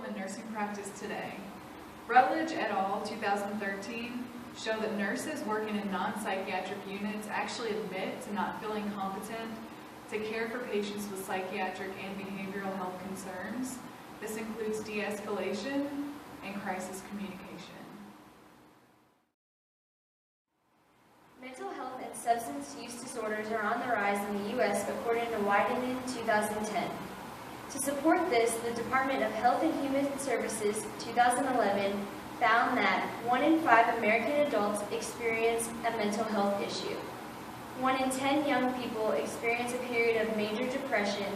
in nursing practice today. Rutledge et al. 2013 show that nurses working in non-psychiatric units actually admit to not feeling competent to care for patients with psychiatric and behavioral health concerns. This includes de-escalation and crisis communication. Mental health and substance use disorders are on the rise in the U.S. according to Wieden in 2010. To support this, the Department of Health and Human Services 2011 found that 1 in 5 American adults experience a mental health issue. 1 in 10 young people experience a period of major depression,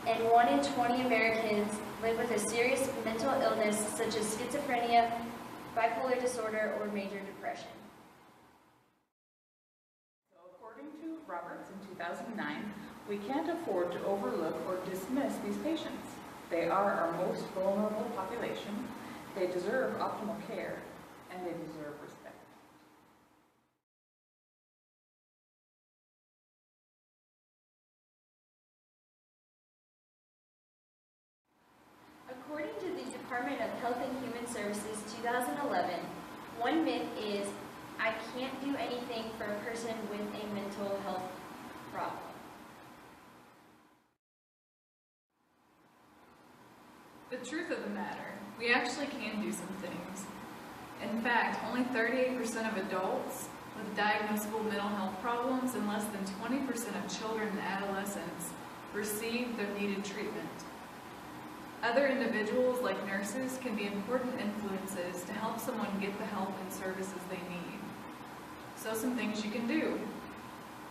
and 1 in 20 Americans live with a serious mental illness such as schizophrenia, bipolar disorder, or major depression. According to Roberts in 2009, we can't afford to overlook or dismiss these patients. They are our most vulnerable population. They deserve optimal care, and they deserve respect. According to the Department of Health and Human Services 2011, one myth is, I can't do anything for a person with a mental health problem. The truth of the matter, we actually can do some things. In fact, only 38% of adults with diagnosable mental health problems and less than 20% of children and adolescents receive their needed treatment. Other individuals, like nurses, can be important influences to help someone get the help and services they need. So some things you can do.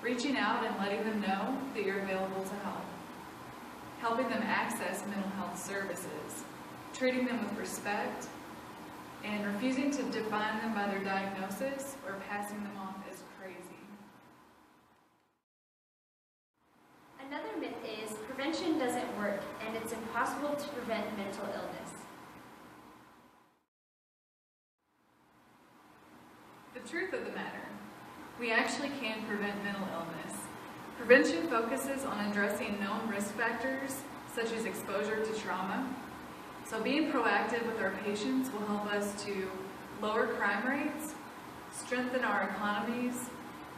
Reaching out and letting them know that you're available to help. Helping them access mental health services. Treating them with respect. And refusing to define them by their diagnosis or passing them off as crazy. Another myth is prevention doesn't work and it's impossible to prevent mental illness. The truth of the matter, we actually can prevent mental illness. Prevention focuses on addressing known risk factors such as exposure to trauma. So being proactive with our patients will help us to lower crime rates, strengthen our economies,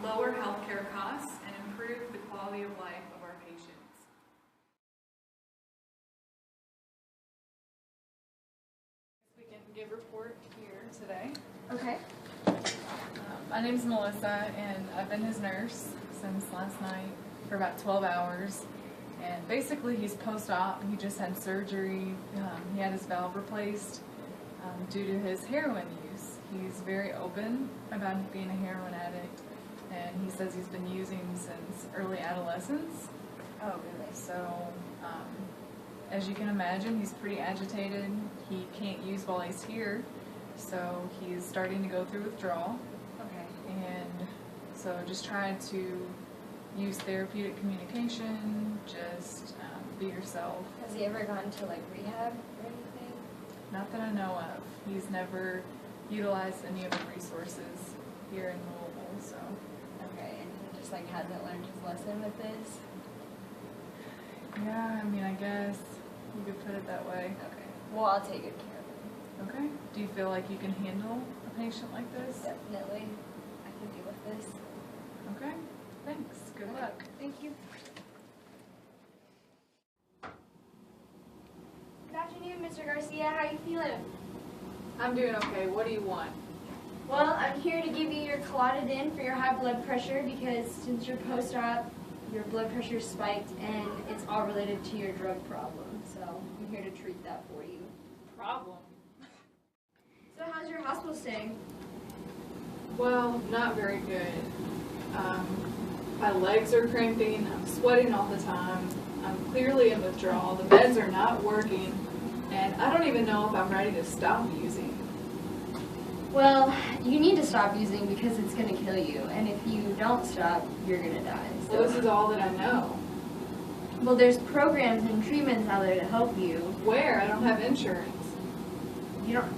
lower healthcare costs, and improve the quality of life of our patients. We can give a report here today. Okay. My name's Melissa, and I've been his nurse since last night for about 12 hours. And basically, he's post-op. He just had surgery. He had his valve replaced due to his heroin use. He's very open about being a heroin addict, and he says he's been using since early adolescence. Oh, really? So, as you can imagine, he's pretty agitated. He can't use while he's here, so he's starting to go through withdrawal. Okay. And so just trying to use therapeutic communication, just be yourself. Has he ever gone to like rehab or anything? Not that I know of. He's never utilized any of the resources here in Louisville, so. Okay, and he just like hasn't learned his lesson with this? Yeah, I mean, I guess you could put it that way. Okay. Well, I'll take good care of him. Okay. Do you feel like you can handle a patient like this? Definitely. I can deal with this. Okay. Thanks. Good luck. Thank you. Good afternoon, Mr. Garcia. How are you feeling? I'm doing okay. What do you want? Well, I'm here to give you your Clotidine for your high blood pressure because since you're post-op, your blood pressure spiked and it's all related to your drug problem. So I'm here to treat that for you. Problem? So how's your hospital stay? Well, not very good. My legs are cramping, I'm sweating all the time, I'm clearly in withdrawal, the beds are not working, and I don't even know if I'm ready to stop using. Well, you need to stop using because it's going to kill you, and if you don't stop, you're going to die. So. Well, this is all that I know. Well, there's programs and treatments out there to help you. Where? I don't have insurance. You don't...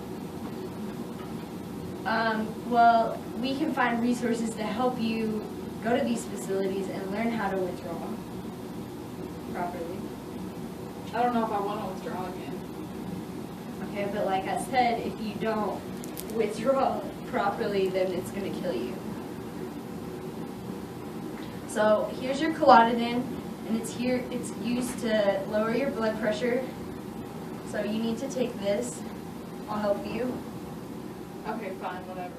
well, we can find resources to help you go to these facilities and learn how to withdraw properly. I don't know if I want to withdraw again. Okay, but like I said, if you don't withdraw properly, then it's going to kill you. So here's your Claudidin, and it's used to lower your blood pressure. So you need to take this. I'll help you. Okay, fine, whatever.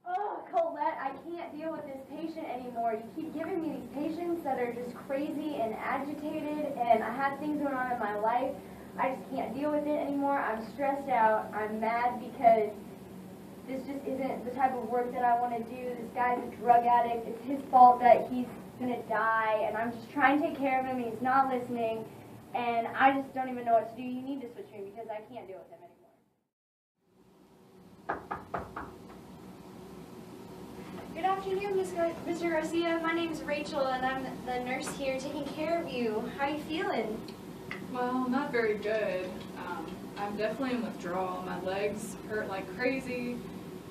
Oh, Colette, I can't deal with this patient anymore. You keep giving me these patients that are just crazy and agitated, and I have things going on in my life. I just can't deal with it anymore. I'm stressed out. I'm mad because this just isn't the type of work that I want to do. This guy's a drug addict. It's his fault that he's going to die, and I'm just trying to take care of him, and he's not listening, and I just don't even know what to do. You need to switch me because I can't deal with him anymore. Good afternoon, Mr. Garcia. My name is Rachel, and I'm the nurse here taking care of you. How are you feeling? Well, not very good. I'm definitely in withdrawal. My legs hurt like crazy.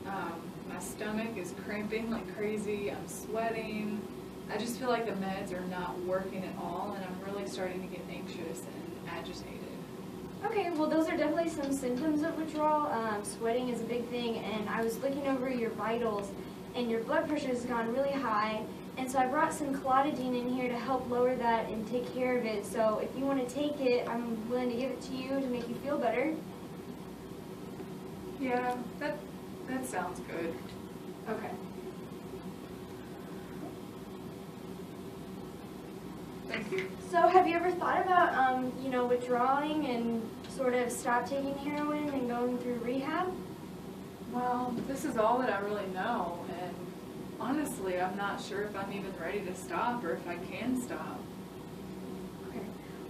My stomach is cramping like crazy. I'm sweating. I just feel like the meds are not working at all, and I'm really starting to get anxious and agitated. Okay, well those are definitely some symptoms of withdrawal. Sweating is a big thing, and I was looking over your vitals, and your blood pressure has gone really high, and so I brought some Claudidin in here to help lower that and take care of it. So if you want to take it, I'm willing to give it to you to make you feel better. Yeah, that sounds good. Okay. Thank you. So have you ever thought about, withdrawing and sort of stop taking heroin and going through rehab? Well, this is all that I really know, and honestly, I'm not sure if I'm even ready to stop or if I can stop. Okay.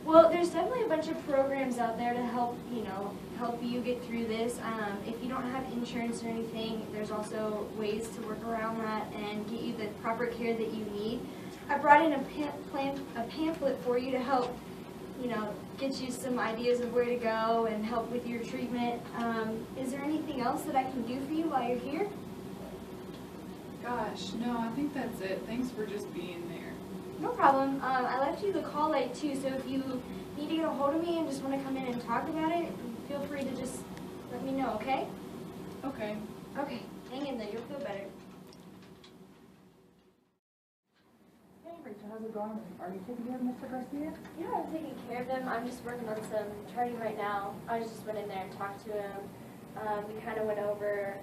Well, there's definitely a bunch of programs out there to help you get through this. If you don't have insurance or anything, there's also ways to work around that and get you the proper care that you need. I brought in a pamphlet for you to help, get you some ideas of where to go and help with your treatment. Is there anything else that I can do for you while you're here? Gosh, no, I think that's it. Thanks for just being there. No problem. I left you the call light too, so if you need to get a hold of me and just want to come in and talk about it, feel free to just let me know, okay? Okay. Okay, hang in there. You'll feel better. Hey Rachel, how's it going? Are you taking care of Mr. Garcia? Yeah, I'm taking care of him. I'm just working on some charting right now. I just went in there and talked to him. We kind of went over,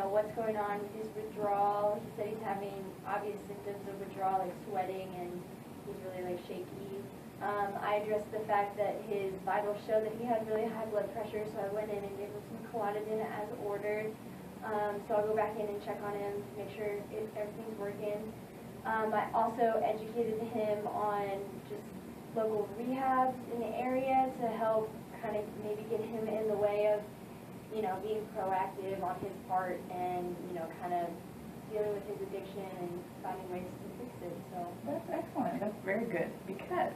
what's going on with his withdrawal. He said he's having obvious symptoms of withdrawal, like sweating, and he's really shaky. I addressed the fact that his vitals show that he had really high blood pressure, so I went in and gave him some Claudidin as ordered. So I'll go back in and check on him, make sure everything's working. I also educated him on just local rehabs in the area to help kind of maybe get him in the way of, being proactive on his part and, kind of dealing with his addiction and finding ways to fix it. So That's excellent. That's very good. Because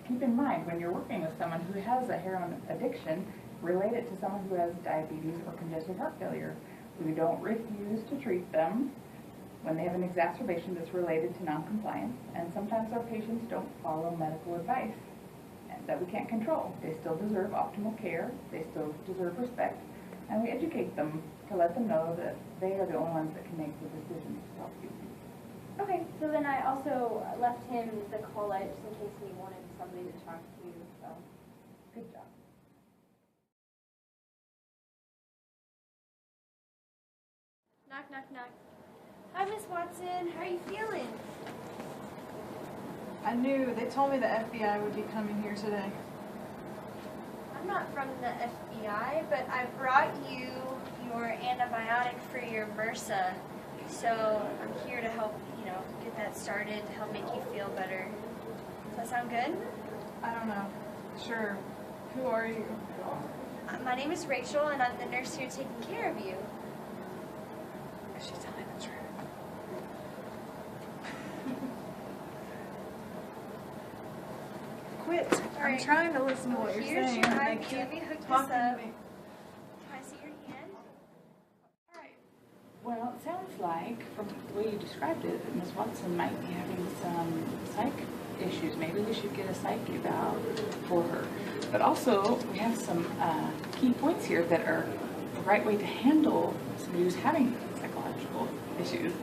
keep in mind, when you're working with someone who has a heroin addiction, relate it to someone who has diabetes or congestive heart failure. We don't refuse to treat them when they have an exacerbation that's related to noncompliance, and sometimes our patients don't follow medical advice that we can't control. They still deserve optimal care, they still deserve respect, and we educate them to let them know that they are the only ones that can make the decisions to help you. okay, so then I also left him the call light just in case he wanted somebody to talk to. So Good job. knock, knock, knock. Hi, Miss Watson. How are you feeling? I knew. They told me the FBI would be coming here today. I'm not from the FBI, but I brought you your antibiotic for your MRSA. So I'm here to help, get that started, to help make you feel better. Does that sound good? I don't know. Sure. Who are you? My name is Rachel, and I'm the nurse here taking care of you. Is she telling the truth? Quit. I'm right. trying to listen to what you're Here's saying. your and they IV. keep Let me hook this talking to up. me. Can I see your hand? All right. Well, it sounds like, from the way you described it, that Ms. Watson might be having some psych issues. Maybe we should get a psych eval for her. But also, we have some key points here that are the right way to handle somebody who's having psychological issues.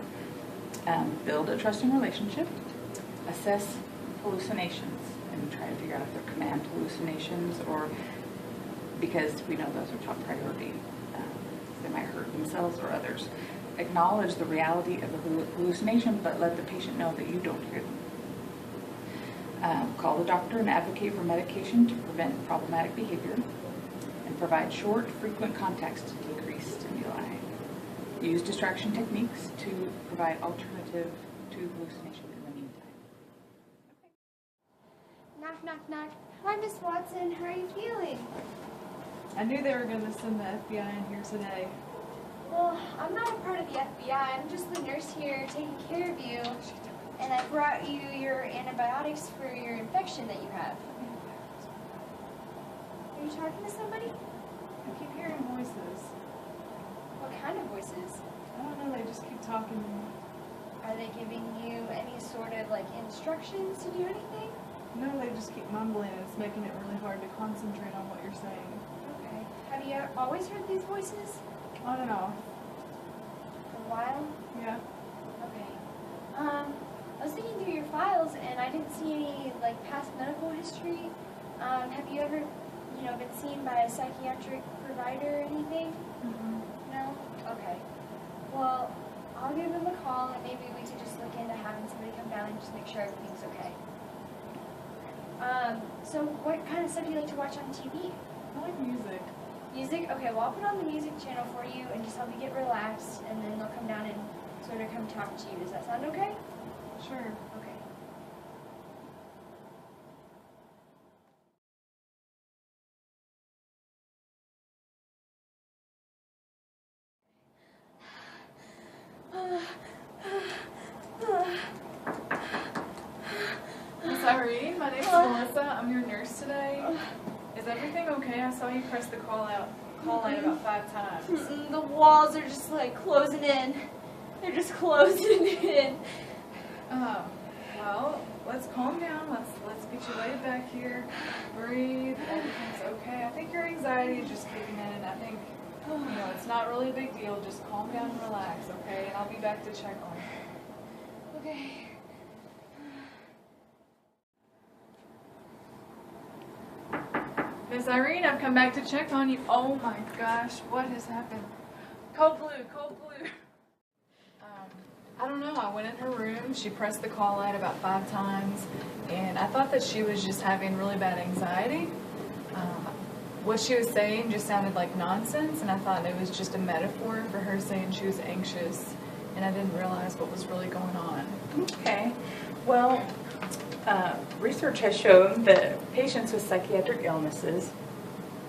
Build a trusting relationship, assess hallucinations, and try to figure out if they're command hallucinations or because we know those are top priority. They might hurt themselves or others. Acknowledge the reality of the hallucination, but let the patient know that you don't hear them. Call the doctor and advocate for medication to prevent problematic behavior, and provide short, frequent contacts to decrease stimuli. Use distraction techniques to provide alternative to hallucination in the meantime. Knock, knock, knock. Hi, Miss Watson. How are you feeling? I knew they were going to send the FBI in here today. Well, I'm not a part of the FBI. I'm just the nurse here taking care of you. And I brought you your antibiotics for your infection that you have. Are you talking to somebody? I keep hearing voices. What kind of voices? I don't know, they just keep talking to me. Are they giving you any sort of like instructions to do anything? No, they just keep mumbling and it's making it really hard to concentrate on what you're saying. Okay. Have you always heard these voices? On and off. For a while? Yeah. Okay. I was looking through your files and I didn't see any like past medical history. Have you ever, been seen by a psychiatric provider or anything? Mm-hmm. No? Okay. Well, I'll give them a call and maybe we could just look into having somebody come down and just make sure everything's okay. So what kind of stuff do you like to watch on TV? I like music. Music? Okay, well I'll put on the music channel for you and just help you get relaxed and then they'll come down and sort of come talk to you. Does that sound okay? Sure. Okay. Miss Irene, my name's Melissa. I'm your nurse today. Is everything okay? I saw you press the call light about 5 times. The walls are just like closing in. They're just closing in. Well, let's calm down. Let's get you laid back here. Breathe. Everything's okay. I think your anxiety is just kicking in, and I think it's not really a big deal. Just calm down and relax, okay? And I'll be back to check on you. Okay. Miss Irene, I've come back to check on you. Oh my gosh, what has happened? Cold blue. I don't know, I went in her room, she pressed the call light about 5 times, and I thought that she was just having really bad anxiety. What she was saying just sounded like nonsense, and I thought it was just a metaphor for her saying she was anxious, and I didn't realize what was really going on. Okay. Well, research has shown that patients with psychiatric illnesses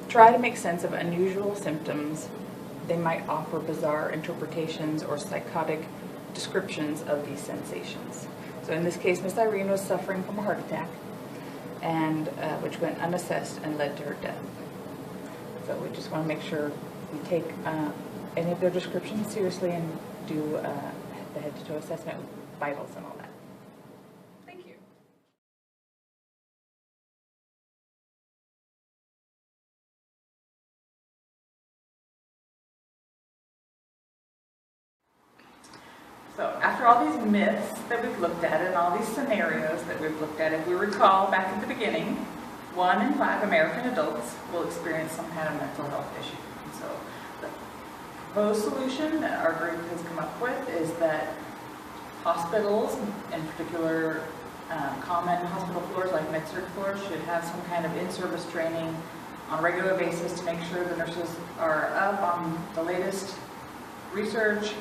try to make sense of unusual symptoms. They might offer bizarre interpretations or psychotic descriptions of these sensations. So in this case, Miss Irene was suffering from a heart attack, and which went unassessed and led to her death. So we just want to make sure we take any of their descriptions seriously and do the head-to-toe assessment with vitals and all that. Thank you. So after all these myths that we've looked at and all these scenarios that we've looked at, if we recall back at the beginning, 1 in 5 American adults will experience some kind of mental health issue. And so the proposed solution that our group has come up with is that hospitals, in particular common hospital floors like med-surg floors, should have some kind of in-service training on a regular basis to make sure the nurses are up on the latest research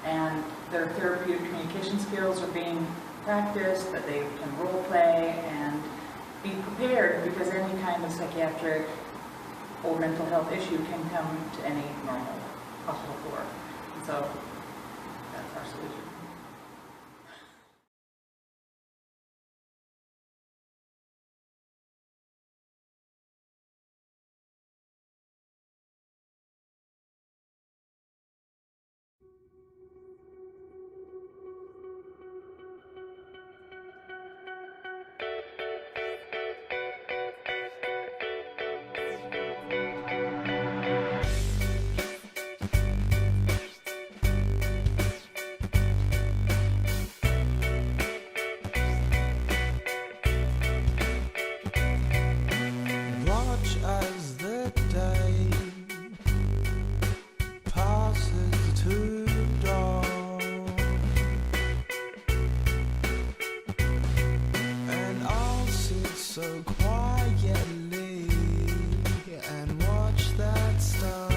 and their therapeutic communication skills are being practiced, that they can role play and be prepared, because any kind of psychiatric or mental health issue can come to any normal hospital floor. And so that's our solution. watch as the day passes to dawn, and I'll sit so quietly and watch that star.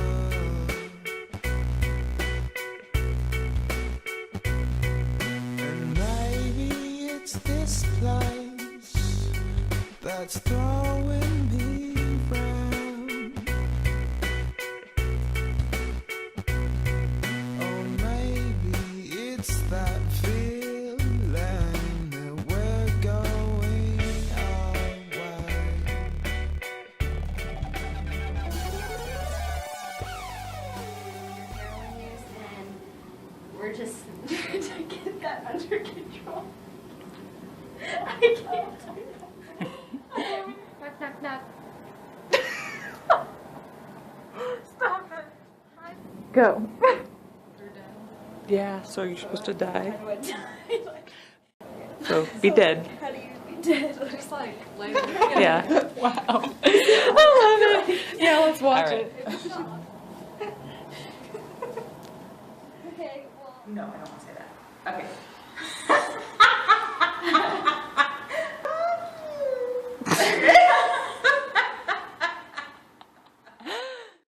And maybe it's this place that's throwing me round. Or maybe it's that feeling that we're going our way. Heroin use, and we're just trying to get that under control. I can't do that. Knock, knock, knock. Stop it. Go. You're done. Yeah, so you're supposed to die. How do I die? So be dead. How do you be dead? Just like later. Yeah. Wow. I love it. Yeah, let's watch All right. it. Okay, well. No, I don't want to say that.